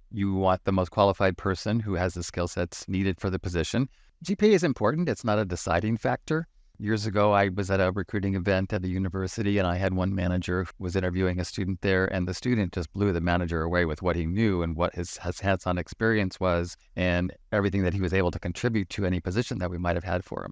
You want the most qualified person who has the skill sets needed for the position. GPA is important. It's not a deciding factor. Years ago, I was at a recruiting event at a university, and I had one manager who was interviewing a student there, and the student just blew the manager away with what he knew and what his hands-on experience was and everything that he was able to contribute to any position that we might have had for him.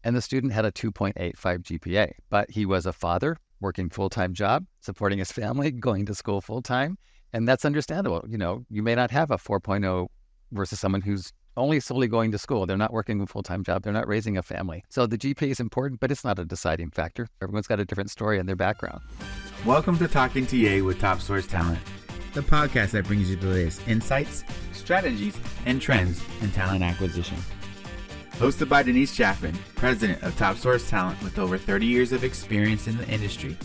And the student had a 2.85 GPA, but he was a father, working full-time job, supporting his family, going to school full-time, and that's understandable. You may not have a 4.0 versus someone who's only solely going to school. They're not working a full-time job. They're not raising a family. So the GPA is important, but it's not a deciding factor. Everyone's got a different story in their background. Welcome to Talking TA with Top Source Talent, the podcast that brings you the latest insights, strategies, and trends in talent acquisition. Hosted by Denise Chaffin, president of Top Source Talent with over 30 years of experience in the industry.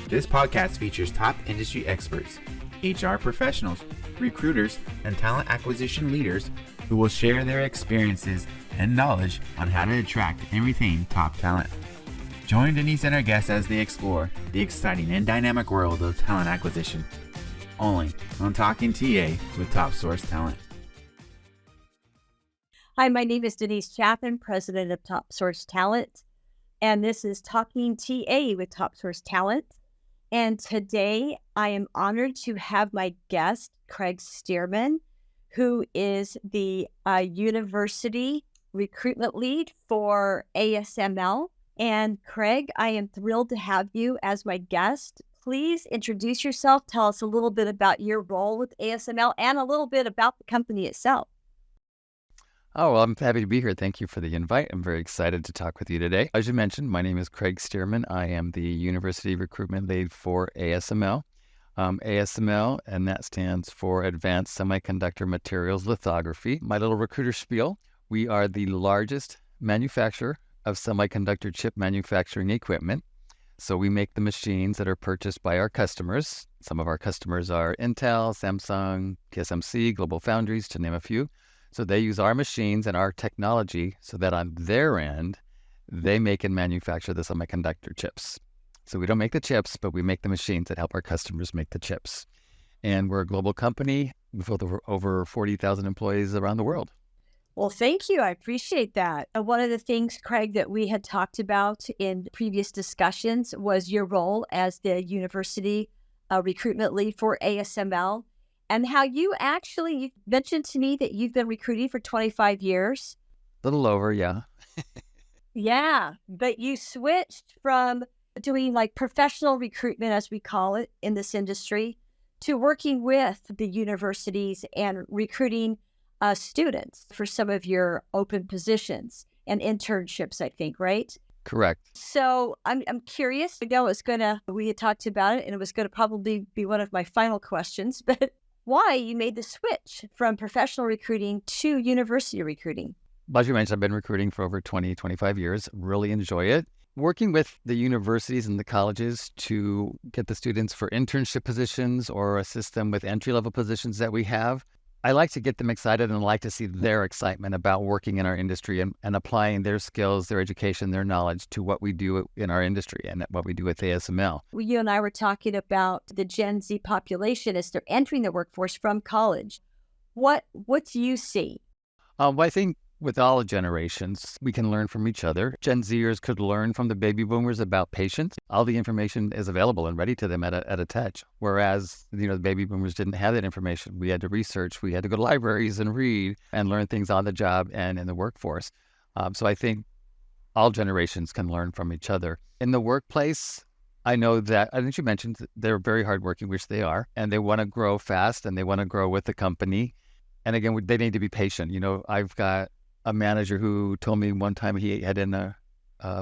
This podcast features top industry experts, HR professionals, recruiters, and talent acquisition leaders who will share their experiences and knowledge on how to attract and retain top talent. Join Denise and her guests as they explore the exciting and dynamic world of talent acquisition. Only on Talking TA with Top Source Talent. Hi, my name is Denise Chaffin, president of Top Source Talent, and this is Talking TA with Top Source Talent. And today I am honored to have my guest, Craig Stearman, who is the university recruitment lead for ASML. And Craig, I am thrilled to have you as my guest. Please introduce yourself. Tell us a little bit about your role with ASML and a little bit about the company itself. Oh, well, I'm happy to be here. Thank you for the invite. I'm very excited to talk with you today. As you mentioned, my name is Craig Stearman. I am the university recruitment lead for ASML. ASML, and that stands for Advanced Semiconductor Materials Lithography. My little recruiter spiel: we are the largest manufacturer of semiconductor chip manufacturing equipment. So we make the machines that are purchased by our customers. Some of our customers are Intel, Samsung, TSMC, Global Foundries, to name a few. So they use our machines and our technology so that on their end, they make and manufacture the semiconductor chips. So we don't make the chips, but we make the machines that help our customers make the chips. And we're a global company with over 40,000 employees around the world. Well, thank you. I appreciate that. One of the things, Craig, that we had talked about in previous discussions was your role as the university recruitment lead for ASML, and how you mentioned to me that you've been recruiting for 25 years. A little over, yeah. Yeah, but you switched from doing like professional recruitment, as we call it in this industry, to working with the universities and recruiting students for some of your open positions and internships, I think, right? Correct. So I'm curious. I know we had talked about it, and it was going to probably be one of my final questions, but why you made the switch from professional recruiting to university recruiting? As you mentioned, I've been recruiting for over 25 years. Really enjoy it. Working with the universities and the colleges to get the students for internship positions or assist them with entry-level positions that we have, I like to get them excited and like to see their excitement about working in our industry and applying their skills, their education, their knowledge to what we do in our industry and what we do with ASML. You and I were talking about the Gen Z population as they're entering the workforce from college. What do you see? Well, I think with all generations, we can learn from each other. Gen Zers could learn from the baby boomers about patience. All the information is available and ready to them at a touch. Whereas, the baby boomers didn't have that information. We had to research. We had to go to libraries and read and learn things on the job and in the workforce. So I think all generations can learn from each other. In the workplace, I think you mentioned they're very hardworking, which they are, and they want to grow fast and they want to grow with the company. And again, they need to be patient. I've got a manager who told me one time he had in a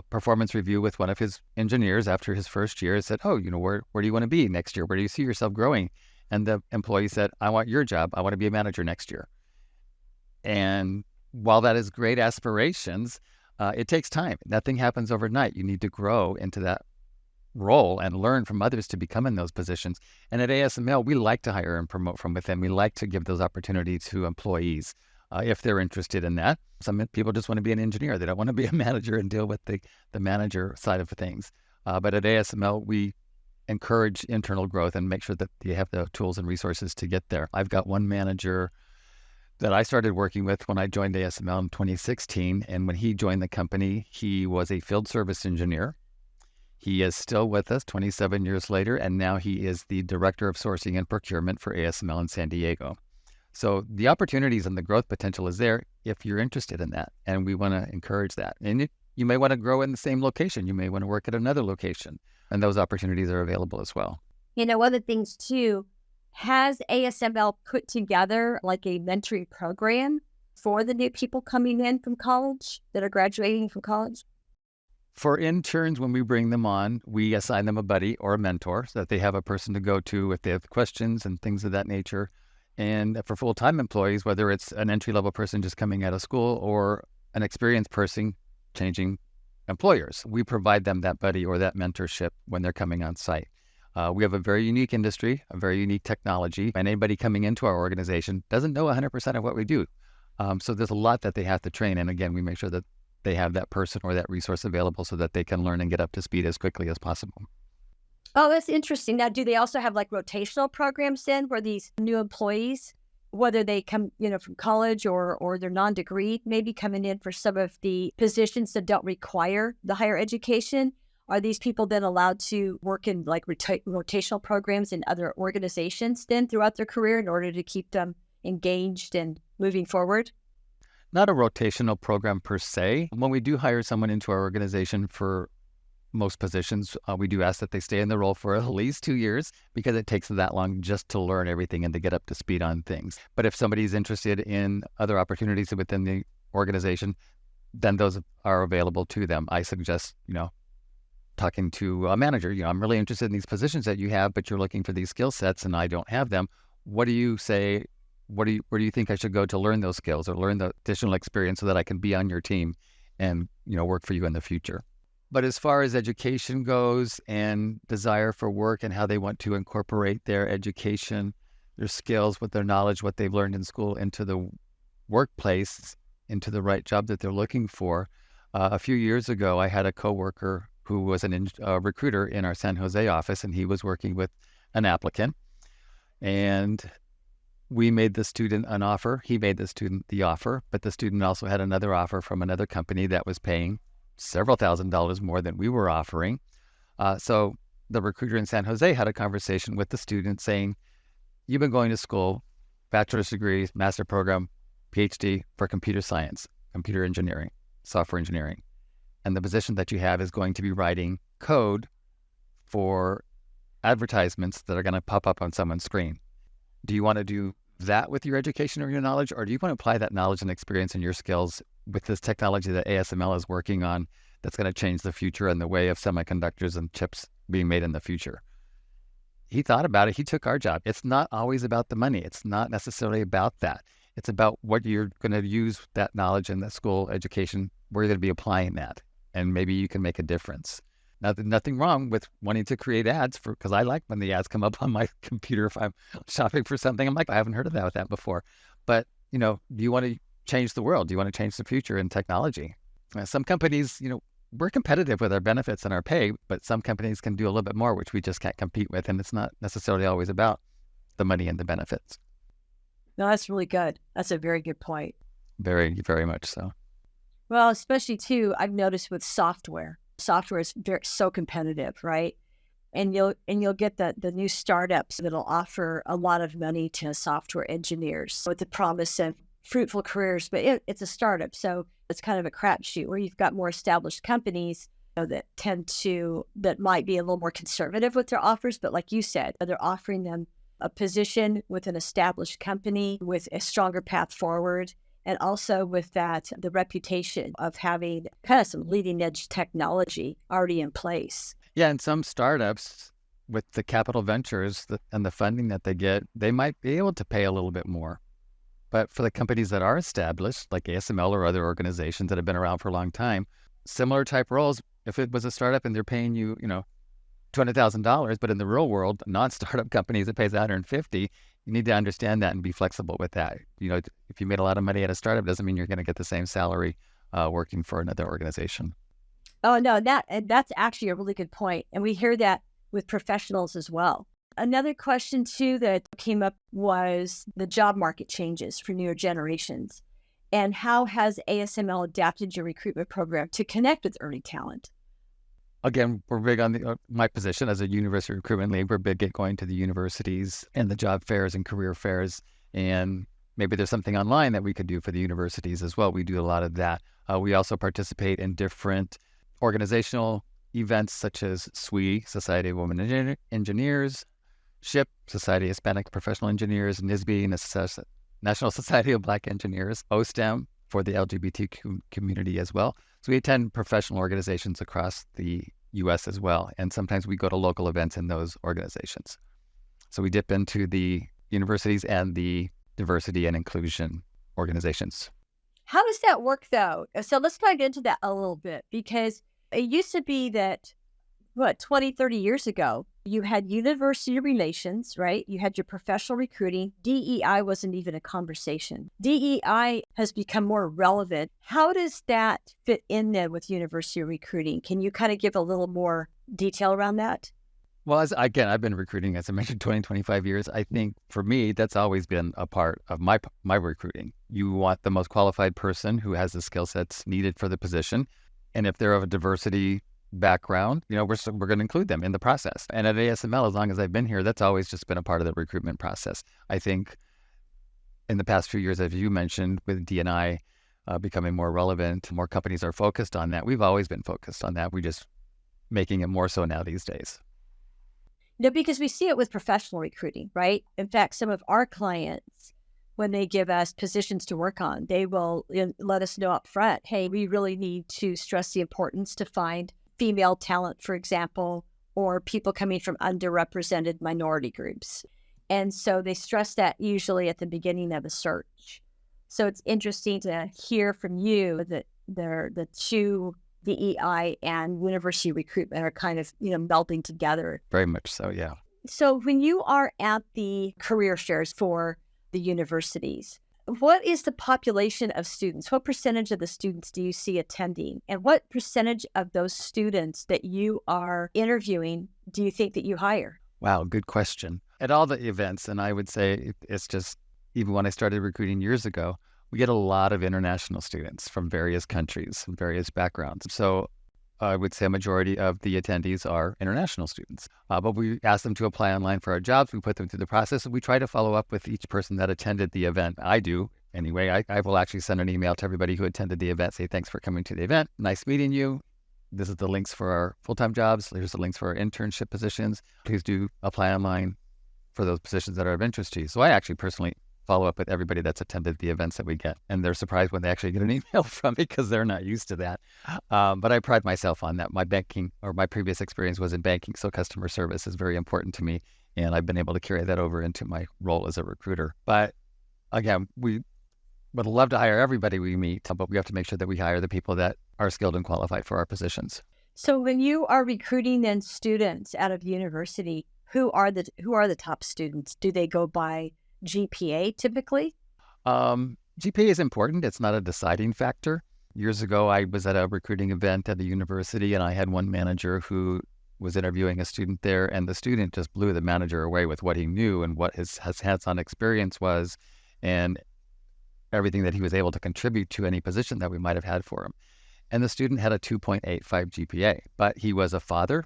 performance review with one of his engineers after his first year, said, where do you want to be next year? Where do you see yourself growing? And the employee said, I want your job. I want to be a manager next year. And while that is great aspirations, it takes time. Nothing happens overnight. You need to grow into that role and learn from others to become in those positions. And at ASML, we like to hire and promote from within. We like to give those opportunities to employees. If they're interested in that. Some people just want to be an engineer. They don't want to be a manager and deal with the manager side of things. But at ASML, we encourage internal growth and make sure that you have the tools and resources to get there. I've got one manager that I started working with when I joined ASML in 2016. And when he joined the company, he was a field service engineer. He is still with us 27 years later, and now he is the Director of Sourcing and Procurement for ASML in San Diego. So the opportunities and the growth potential is there if you're interested in that, and we want to encourage that. And you may want to grow in the same location. You may want to work at another location, and those opportunities are available as well. Other things too, has ASML put together like a mentoring program for the new people coming in from college that are graduating from college? For interns, when we bring them on, we assign them a buddy or a mentor so that they have a person to go to if they have questions and things of that nature. And for full-time employees, whether it's an entry-level person just coming out of school or an experienced person changing employers, we provide them that buddy or that mentorship when they're coming on site. We have a very unique industry, a very unique technology, and anybody coming into our organization doesn't know 100% of what we do. So there's a lot that they have to train. And again, we make sure that they have that person or that resource available so that they can learn and get up to speed as quickly as possible. Oh, that's interesting. Now, do they also have like rotational programs then where these new employees, whether they come, from college or they're non-degree, maybe coming in for some of the positions that don't require the higher education? Are these people then allowed to work in like rotational programs in other organizations then throughout their career in order to keep them engaged and moving forward? Not a rotational program per se. When we do hire someone into our organization for most positions, we do ask that they stay in the role for at least 2 years because it takes that long just to learn everything and to get up to speed on things. But if somebody's interested in other opportunities within the organization, then those are available to them. I suggest, talking to a manager, I'm really interested in these positions that you have, but you're looking for these skill sets and I don't have them. What do you say? Where do you think I should go to learn those skills or learn the additional experience so that I can be on your team and, work for you in the future? But as far as education goes and desire for work and how they want to incorporate their education, their skills, with their knowledge, what they've learned in school into the workplace, into the right job that they're looking for. A few years ago, I had a coworker who was a recruiter in our San Jose office, and he was working with an applicant. And we made the student an offer. He made the student the offer, but the student also had another offer from another company that was paying several $1,000s more than we were offering. So the recruiter in San Jose had a conversation with the student saying, you've been going to school, bachelor's degree, master program, PhD for computer science, computer engineering, software engineering. And the position that you have is going to be writing code for advertisements that are going to pop up on someone's screen. Do you want to do that with your education or your knowledge, or do you want to apply that knowledge and experience and your skills with this technology that ASML is working on that's going to change the future and the way of semiconductors and chips being made in the future? He thought about it. He took our job. It's not always about the money. It's not necessarily about that. It's about what you're going to use that knowledge in the school education, where you're going to be applying that, and maybe you can make a difference. Nothing wrong with wanting to create ads because I like when the ads come up on my computer if I'm shopping for something. I'm like, I haven't heard of that before. But, do you want to change the world? Do you want to change the future in technology? Some companies, we're competitive with our benefits and our pay, but some companies can do a little bit more, which we just can't compete with. And it's not necessarily always about the money and the benefits. No, that's really good. That's a very good point. Very, very much so. Well, especially too, I've noticed with software. Software is so competitive, right? And you'll get the new startups that'll offer a lot of money to software engineers with the promise of fruitful careers, but it's a startup, so it's kind of a crapshoot. Where you've got more established companies that might be a little more conservative with their offers, but like you said, they're offering them a position with an established company with a stronger path forward. And also with that, the reputation of having kind of some leading edge technology already in place. Yeah, and some startups with the capital ventures and the funding that they get, they might be able to pay a little bit more. But for the companies that are established, like ASML or other organizations that have been around for a long time, similar type roles, if it was a startup and they're paying you, $200,000, but in the real world, non-startup companies, it pays $150,000. You need to understand that and be flexible with that. If you made a lot of money at a startup, doesn't mean you're going to get the same salary working for another organization. Oh, no, that's actually a really good point. And we hear that with professionals as well. Another question too that came up was the job market changes for newer generations. And how has ASML adapted your recruitment program to connect with early talent? Again, we're big on my position as a university recruitment lead. We're big at going to the universities and the job fairs and career fairs. And maybe there's something online that we could do for the universities as well. We do a lot of that. We also participate in different organizational events such as SWE, Society of Women Engineers, SHIP, Society of Hispanic Professional Engineers, NSBE, National Society of Black Engineers, OSTEM for the LGBT community as well. So we attend professional organizations across the U.S. as well, and sometimes we go to local events in those organizations. So we dip into the universities and the diversity and inclusion organizations. How does that work though? So let's dive into that a little bit, because it used to be that, 20, 30 years ago, you had university relations, right? You had your professional recruiting. DEI wasn't even a conversation. DEI has become more relevant. How does that fit in then with university recruiting? Can you kind of give a little more detail around that? Well, again, I've been recruiting, as I mentioned, 20, 25 years. I think for me, that's always been a part of my recruiting. You want the most qualified person who has the skill sets needed for the position. And if they're of a diversity background, we're going to include them in the process. And at ASML, as long as I've been here, that's always just been a part of the recruitment process. I think in the past few years, as you mentioned, with D&I becoming more relevant, more companies are focused on that. We've always been focused on that. We're just making it more so now these days. No, because we see it with professional recruiting, right? In fact, some of our clients, when they give us positions to work on, they will let us know up front, hey, we really need to stress the importance to find female talent, for example, or people coming from underrepresented minority groups. And so they stress that usually at the beginning of a search. So it's interesting to hear from you that the two, DEI and university recruitment, are kind of, melding together. Very much so, yeah. So when you are at the career fairs for the universities, what is the population of students? What percentage of the students do you see attending? And what percentage of those students that you are interviewing do you think that you hire? Wow, good question. At all the events, and I would say it's just, even when I started recruiting years ago, we get a lot of international students from various countries and various backgrounds. So I would say a majority of the attendees are international students. But we ask them to apply online for our jobs. We put them through the process, and we try to follow up with each person that attended the event. I do, anyway. I will actually send an email to everybody who attended the event, say, thanks for coming to the event. Nice meeting you. This is the links for our full-time jobs. Here's the links for our internship positions. Please do apply online for those positions that are of interest to you. So I actually personally follow up with everybody that's attended the events that we get. And they're surprised when they actually get an email from me because they're not used to that. But I pride myself on that. My previous experience was in banking, so customer service is very important to me. And I've been able to carry that over into my role as a recruiter. But again, we would love to hire everybody we meet, but we have to make sure that we hire the people that are skilled and qualified for our positions. So when you are recruiting then students out of university, who are the top students? Do they go by GPA typically? GPA is important. It's not a deciding factor. Years ago, I was at a recruiting event at the university, and I had one manager who was interviewing a student there, and the student just blew the manager away with what he knew and what his hands-on experience was, and everything that he was able to contribute to any position that we might have had for him. And the student had a 2.85 GPA, but he was a father,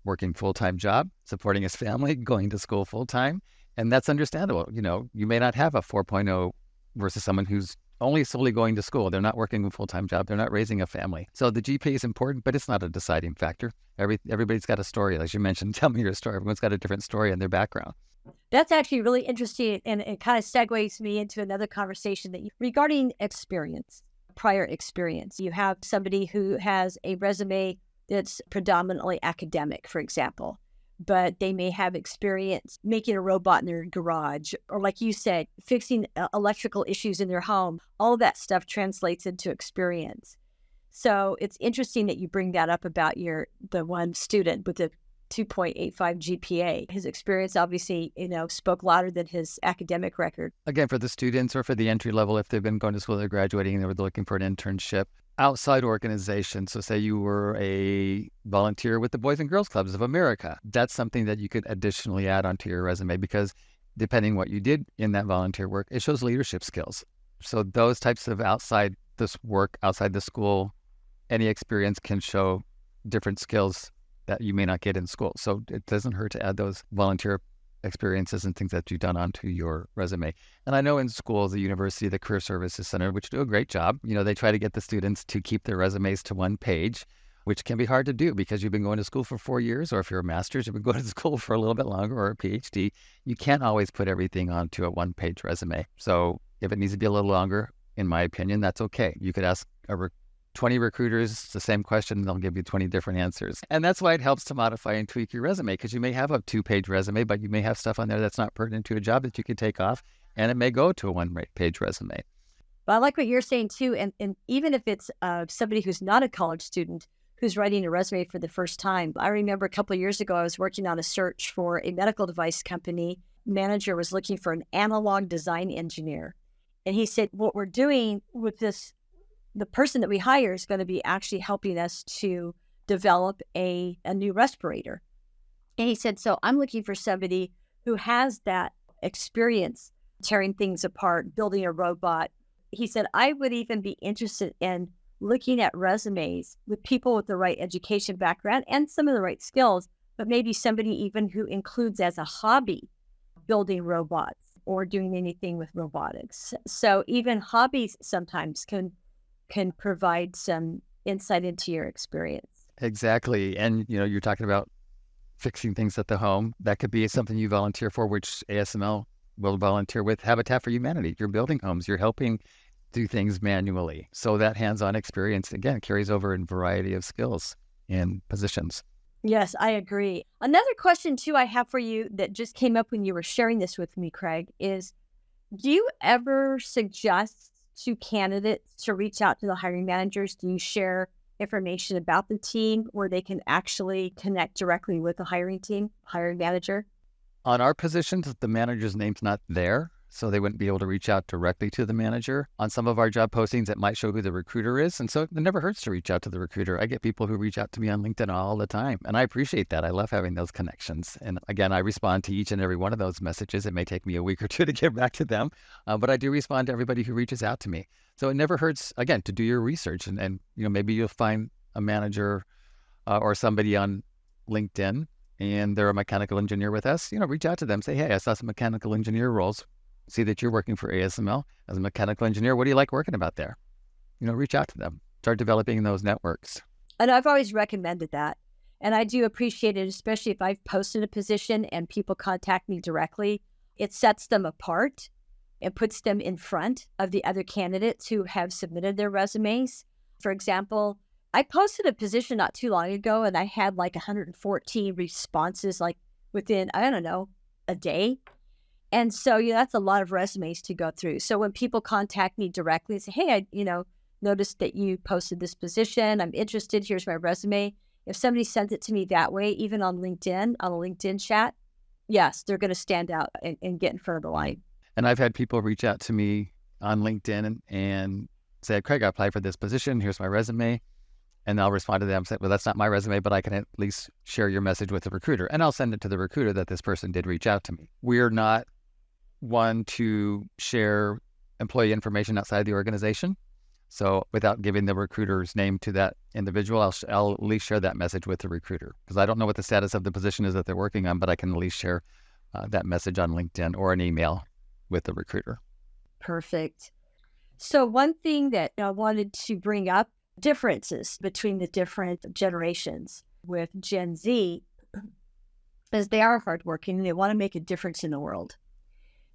working full-time job, supporting his family, going to school full-time. And that's understandable. You may not have a 4.0 versus someone who's only solely going to school. They're not working a full-time job. They're not raising a family. So the GPA is important, but it's not a deciding factor. Everybody's got a story. As you mentioned, tell me your story. Everyone's got a different story in their background. That's actually really interesting. And it kind of segues me into another conversation regarding experience, prior experience. You have somebody who has a resume that's predominantly academic, for example, but they may have experience making a robot in their garage, or like you said, fixing electrical issues in their home. All of that stuff translates into experience. So it's interesting that you bring that up about the one student with the 2.85 GPA. His experience obviously, spoke louder than his academic record. Again, for the students or for the entry level, if they've been going to school, they're graduating and they're looking for an internship outside organizations. So say you were a volunteer with the Boys and Girls Clubs of America. That's something that you could additionally add onto your resume because depending what you did in that volunteer work, it shows leadership skills. So those types of outside this work, outside the school, any experience can show different skills that you may not get in school. So it doesn't hurt to add those volunteer experiences and things that you've done onto your resume. And I know in schools, the university, the Career Services Center, which do a great job, they try to get the students to keep their resumes to one page, which can be hard to do because you've been going to school for 4 years, or if you're a master's, you've been going to school for a little bit longer, or a PhD. You can't always put everything onto a one-page resume. So if it needs to be a little longer, in my opinion, that's okay. You could ask 20 recruiters the same question, and they'll give you 20 different answers. And that's why it helps to modify and tweak your resume, because you may have a 2-page resume, but you may have stuff on there that's not pertinent to a job that you can take off, and it may go to a 1-page resume. But I like what you're saying too. And even if it's somebody who's not a college student who's writing a resume for the first time. I remember a couple of years ago, I was working on a search for a medical device company. Manager was looking for an analog design engineer. And he said, what we're doing with this, the person that we hire is going to be actually helping us to develop a new respirator. And he said, so I'm looking for somebody who has that experience tearing things apart, building a robot. He said, I would even be interested in looking at resumes with people with the right education background and some of the right skills, but maybe somebody even who includes as a hobby building robots or doing anything with robotics. So even hobbies sometimes can provide some insight into your experience. Exactly. And, you're talking about fixing things at the home. That could be something you volunteer for, which ASML will volunteer with Habitat for Humanity. You're building homes. You're helping do things manually. So that hands-on experience, again, carries over in a variety of skills and positions. Yes, I agree. Another question, too, I have for you that just came up when you were sharing this with me, Craig, is do you ever suggest to candidates to reach out to the hiring managers? Do you share information about the team where they can actually connect directly with the hiring manager? On our positions, the manager's name's not there, so they wouldn't be able to reach out directly to the manager. On some of our job postings, it might show who the recruiter is, and so it never hurts to reach out to the recruiter. I get people who reach out to me on LinkedIn all the time, and I appreciate that. I love having those connections. And again, I respond to each and every one of those messages. It may take me a week or two to get back to them, but I do respond to everybody who reaches out to me. So it never hurts, again, to do your research, and maybe you'll find a manager or somebody on LinkedIn, and they're a mechanical engineer with us. Reach out to them, say, hey, I saw some mechanical engineer roles. See that you're working for ASML as a mechanical engineer. What do you like working about there? Reach out to them. Start developing those networks. And I've always recommended that. And I do appreciate it, especially if I've posted a position and people contact me directly. It sets them apart and puts them in front of the other candidates who have submitted their resumes. For example, I posted a position not too long ago and I had like 114 responses like within, I don't know, a day. And so, that's a lot of resumes to go through. So when people contact me directly and say, hey, I, noticed that you posted this position. I'm interested. Here's my resume. If somebody sent it to me that way, even on LinkedIn, on a LinkedIn chat, yes, they're going to stand out and get in front of the line. And I've had people reach out to me on LinkedIn and say, Craig, I applied for this position. Here's my resume. And I'll respond to them and say, well, that's not my resume, but I can at least share your message with the recruiter. And I'll send it to the recruiter that this person did reach out to me. We're not one to share employee information outside the organization. So without giving the recruiter's name to that individual, I'll at least share that message with the recruiter, because I don't know what the status of the position is that they're working on, but I can at least share that message on LinkedIn or an email with the recruiter. Perfect. So one thing that I wanted to bring up, differences between the different generations with Gen Z, is they are hardworking and they want to make a difference in the world.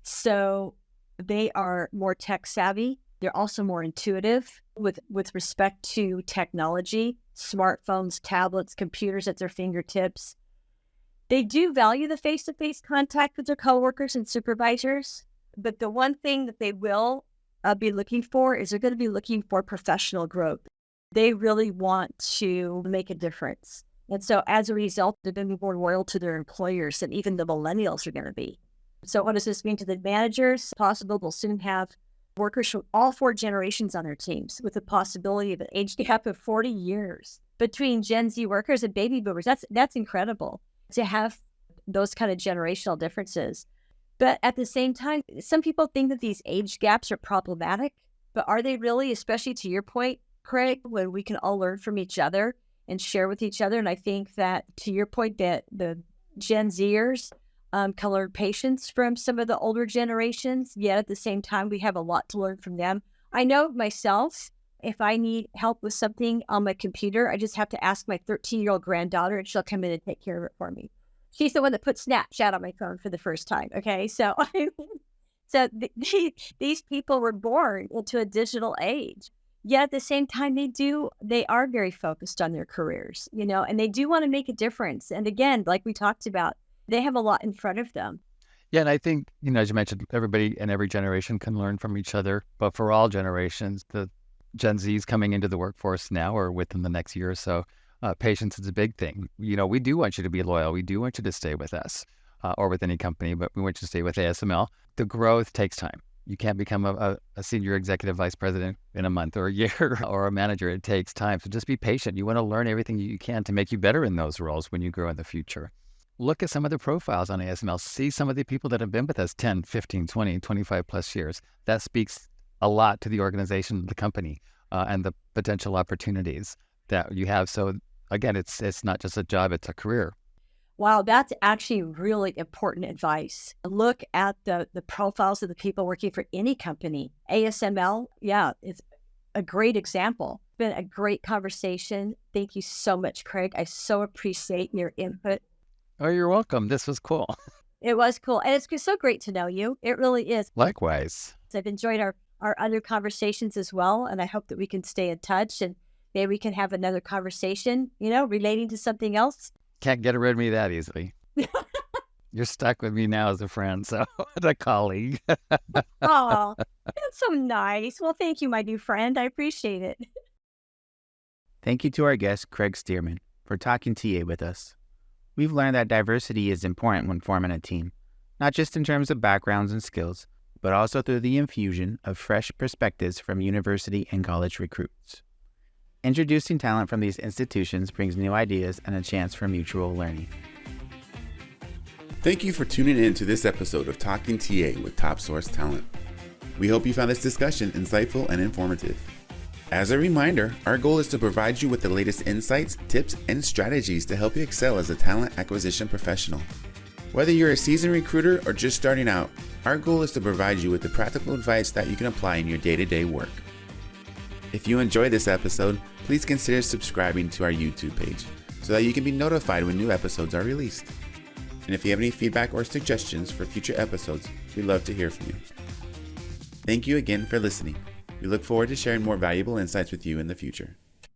So they are more tech savvy. They're also more intuitive with respect to technology, smartphones, tablets, computers at their fingertips. They do value the face-to-face contact with their coworkers and supervisors, but the one thing that they will be looking for is they're going to be looking for professional growth. They really want to make a difference And so as a result, they're going to be more loyal to their employers than even the millennials are going to be. So what does this mean to the managers? Possible they'll soon have workers from all 4 generations on their teams, with the possibility of an age gap of 40 years between Gen Z workers and baby boomers. That's incredible to have those kind of generational differences. But at the same time, some people think that these age gaps are problematic, but are they really? Especially to your point, Craig, when we can all learn from each other and share with each other. And I think that, to your point, that the Gen Zers can learn patience from some of the older generations, yet at the same time, we have a lot to learn from them. I know myself, if I need help with something on my computer, I just have to ask my 13-year-old granddaughter, and she'll come in and take care of it for me. She's the one that put Snapchat on my phone for the first time, okay? So, these people were born into a digital age. Yet at the same time, they are very focused on their careers, and they do want to make a difference. And again, like we talked about, they have a lot in front of them. Yeah, and I think, as you mentioned, everybody and every generation can learn from each other. But for all generations, the Gen Zs coming into the workforce now or within the next year or so, patience is a big thing. We do want you to be loyal. We do want you to stay with us or with any company, but we want you to stay with ASML. The growth takes time. You can't become a senior executive vice president in a month or a year or a manager. It takes time. So just be patient. You want to learn everything you can to make you better in those roles when you grow in the future. Look at some of the profiles on ASML. See some of the people that have been with us 10, 15, 20, 25 plus years. That speaks a lot to the organization, the company, and the potential opportunities that you have. So again, it's not just a job, it's a career. Wow, that's actually really important advice. Look at the profiles of the people working for any company. ASML, yeah, it's a great example. It's been a great conversation. Thank you so much, Craig. I so appreciate your input. Oh, you're welcome. This was cool. It was cool. And it's so great to know you. It really is. Likewise. I've enjoyed our other conversations as well. And I hope that we can stay in touch and maybe we can have another conversation, relating to something else. Can't get rid of me that easily. You're stuck with me now as a friend, so a colleague. Oh, that's so nice. Well, thank you, my new friend. I appreciate it. Thank you to our guest, Craig Stearman, for talking TA with us. We've learned that diversity is important when forming a team, not just in terms of backgrounds and skills, but also through the infusion of fresh perspectives from university and college recruits. Introducing talent from these institutions brings new ideas and a chance for mutual learning. Thank you for tuning in to this episode of Talking TA with Top Source Talent. We hope you found this discussion insightful and informative. As a reminder, our goal is to provide you with the latest insights, tips, and strategies to help you excel as a talent acquisition professional. Whether you're a seasoned recruiter or just starting out, our goal is to provide you with the practical advice that you can apply in your day-to-day work. If you enjoyed this episode, please consider subscribing to our YouTube page so that you can be notified when new episodes are released. And if you have any feedback or suggestions for future episodes, we'd love to hear from you. Thank you again for listening. We look forward to sharing more valuable insights with you in the future.